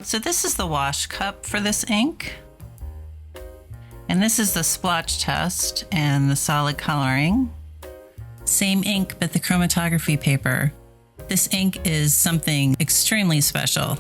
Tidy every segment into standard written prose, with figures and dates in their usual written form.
So this is the wash cup for this ink. And this is the splotch test and the solid coloring. Same ink, but the chromatography paper. This ink is something extremely special.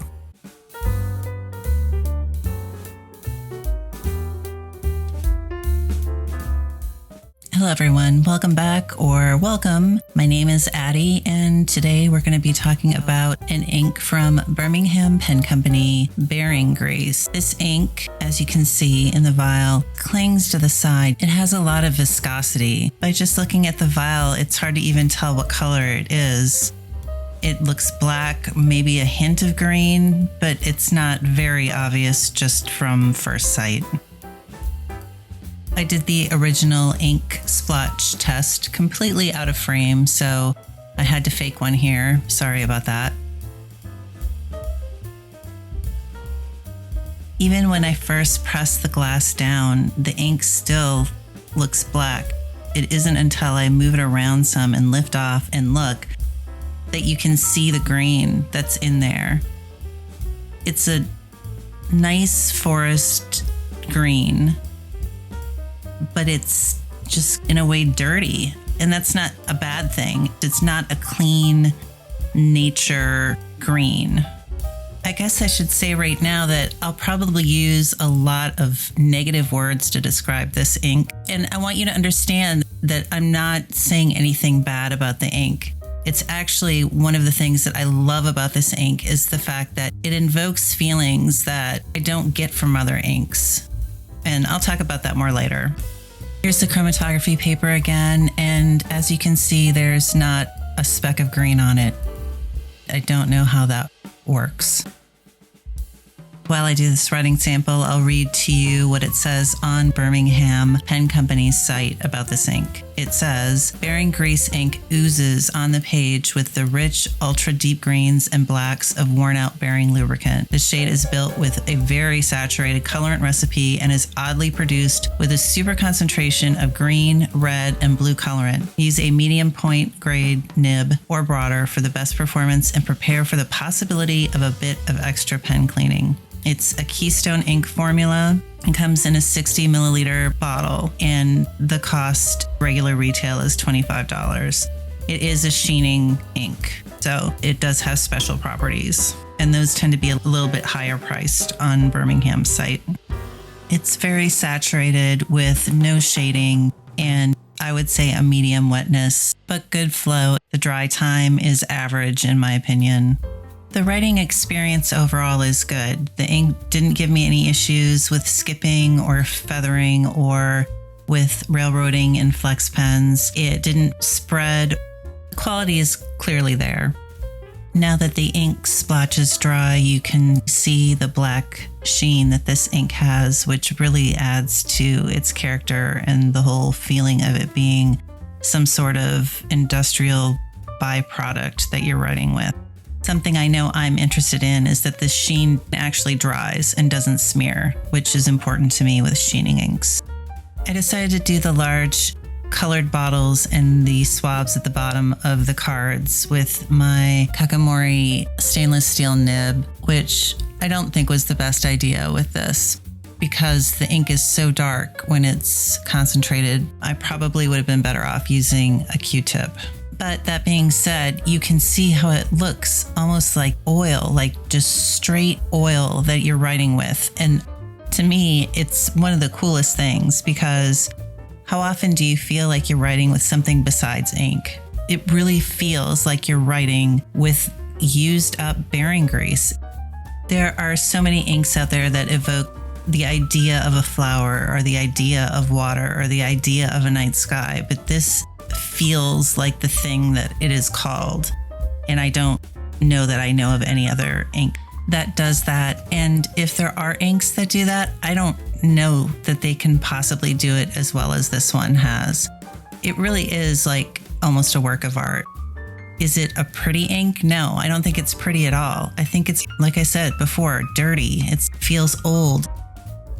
Hello everyone, welcome back or welcome. My name is Addie and today we're going to be talking about an ink from Birmingham Pen Company, Bearing Grease. This ink, as you can see in the vial, clings to the side. It has a lot of viscosity. By just looking at the vial, it's hard to even tell what color it is. It looks black, maybe a hint of green, but it's not very obvious just from first sight. I did the original ink splotch test completely out of frame, so I had to fake one here. Sorry about that. Even when I first press the glass down, the ink still looks black. It isn't until I move it around some and lift off and look that you can see the green that's in there. It's a nice forest green, but it's just in a way dirty. And that's not a bad thing. It's not a clean nature green. I guess I should say right now that I'll probably use a lot of negative words to describe this ink. And I want you to understand that I'm not saying anything bad about the ink. It's actually one of the things that I love about this ink is the fact that it invokes feelings that I don't get from other inks. And I'll talk about that more later. Here's the chromatography paper again, and as you can see, there's not a speck of green on it. I don't know how that works. While I do this writing sample, I'll read to you what it says on Birmingham Pen Company's site about this ink. It says, Bearing Grease ink oozes on the page with the rich, ultra-deep greens and blacks of worn-out Bearing lubricant. The shade is built with a very saturated colorant recipe and is oddly produced with a super concentration of green, red, and blue colorant. Use a medium point grade nib or broader for the best performance and prepare for the possibility of a bit of extra pen cleaning. It's a Keystone ink formula and comes in a 60 milliliter bottle, and the cost regular retail is $25. It is a sheening ink, so it does have special properties, and those tend to be a little bit higher priced on Birmingham's site. It's very saturated with no shading and I would say a medium wetness, but good flow. The dry time is average in my opinion. The writing experience overall is good. The ink didn't give me any issues with skipping or feathering or with railroading in flex pens. It didn't spread. The quality is clearly there. Now that the ink splotches dry, you can see the black sheen that this ink has, which really adds to its character and the whole feeling of it being some sort of industrial byproduct that you're writing with. Something I know I'm interested in is that the sheen actually dries and doesn't smear, which is important to me with sheening inks. I decided to do the large colored bottles and the swabs at the bottom of the cards with my Kakamori stainless steel nib, which I don't think was the best idea with this because the ink is so dark when it's concentrated. I probably would have been better off using a Q-tip. But that being said, you can see how it looks almost like oil, like just straight oil that you're writing with. And to me, it's one of the coolest things because how often do you feel like you're writing with something besides ink? It really feels like you're writing with used up bearing grease. There are so many inks out there that evoke the idea of a flower or the idea of water or the idea of a night sky, but this feels like the thing that it is called. And I don't know that I know of any other ink that does that. And if there are inks that do that, I don't know that they can possibly do it as well as this one has. It really is like almost a work of art. Is it a pretty ink? No, I don't think it's pretty at all. I think it's, like I said before, dirty. It feels old,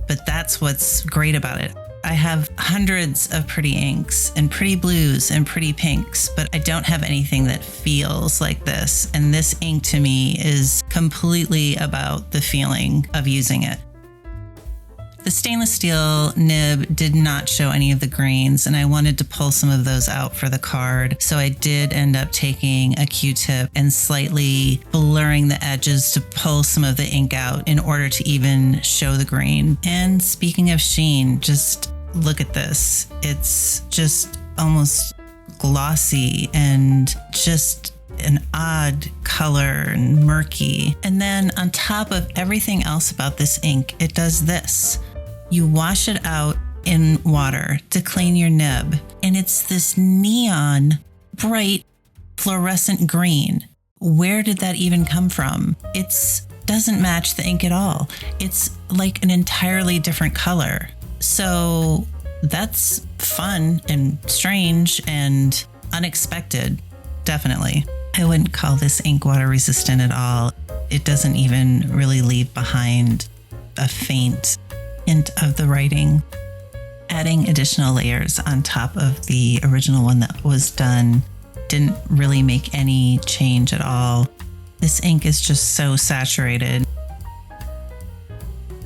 but that's what's great about it. I have hundreds of pretty inks and pretty blues and pretty pinks, but I don't have anything that feels like this. And this ink to me is completely about the feeling of using it. The stainless steel nib did not show any of the grains, and I wanted to pull some of those out for the card. So I did end up taking a Q-tip and slightly blurring the edges to pull some of the ink out in order to even show the grain. And speaking of sheen, just look at this. It's just almost glossy and just an odd color and murky. And then on top of everything else about this ink, it does this. You wash it out in water to clean your nib, and it's this neon, bright, fluorescent green. Where did that even come from? It doesn't match the ink at all. It's like an entirely different color. So that's fun and strange and unexpected, definitely. I wouldn't call this ink water resistant at all. It doesn't even really leave behind a faint hint of the writing. Adding additional layers on top of the original one that was done didn't really make any change at all. This ink is just so saturated.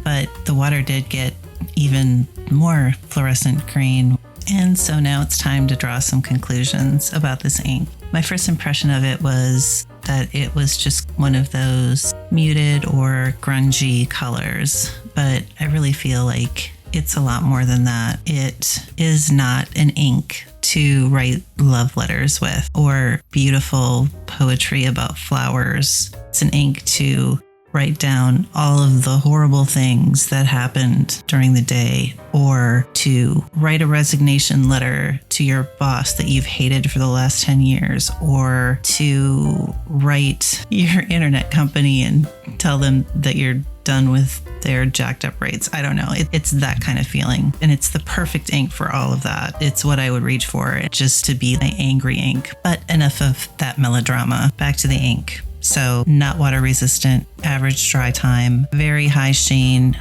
But the water did get even more fluorescent green. And so now it's time to draw some conclusions about this ink. My first impression of it was that it was just one of those muted or grungy colors, but I really feel like it's a lot more than that. It is not an ink to write love letters with or beautiful poetry about flowers. It's an ink to write down all of the horrible things that happened during the day, or to write a resignation letter to your boss that you've hated for the last 10 years, or to write your internet company and tell them that you're done with their jacked up rates. I don't know. It's that kind of feeling. And it's the perfect ink for all of that. It's what I would reach for, just to be an angry ink. But enough of that melodrama. Back to the ink. So not water resistant, average dry time, very high sheen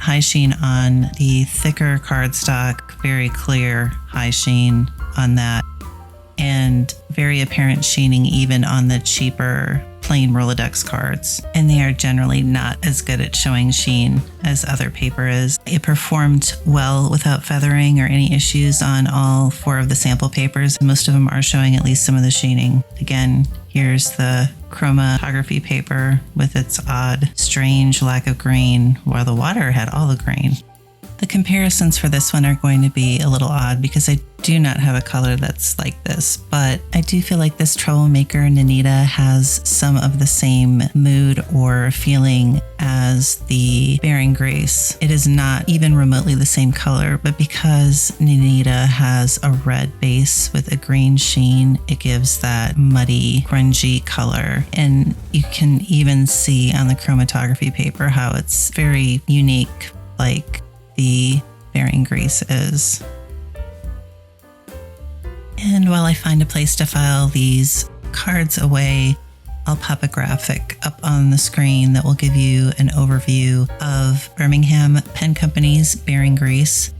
on the thicker cardstock, very clear high sheen on that, and very apparent sheening even on the cheaper plain Rolodex cards. And they are generally not as good at showing sheen as other paper is. It performed well without feathering or any issues on all 4 of the sample papers. Most of them are showing at least some of the sheening. Again, here's the chromatography paper with its odd, strange lack of green, while the water had all the green. The comparisons for this one are going to be a little odd because I do not have a color that's like this, but I do feel like this Troublemaker Nanita has some of the same mood or feeling as the Bearing Grace. It is not even remotely the same color, but because Nanita has a red base with a green sheen, it gives that muddy, grungy color. And you can even see on the chromatography paper how it's very unique, like the Bearing Grace is. And while I find a place to file these cards away, I'll pop a graphic up on the screen that will give you an overview of Birmingham Pen Company's Bearing Grace.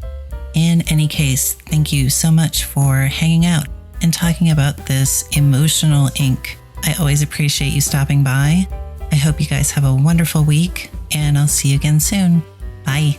In any case, thank you so much for hanging out and talking about this emotional ink. I always appreciate you stopping by. I hope you guys have a wonderful week, and I'll see you again soon. Bye.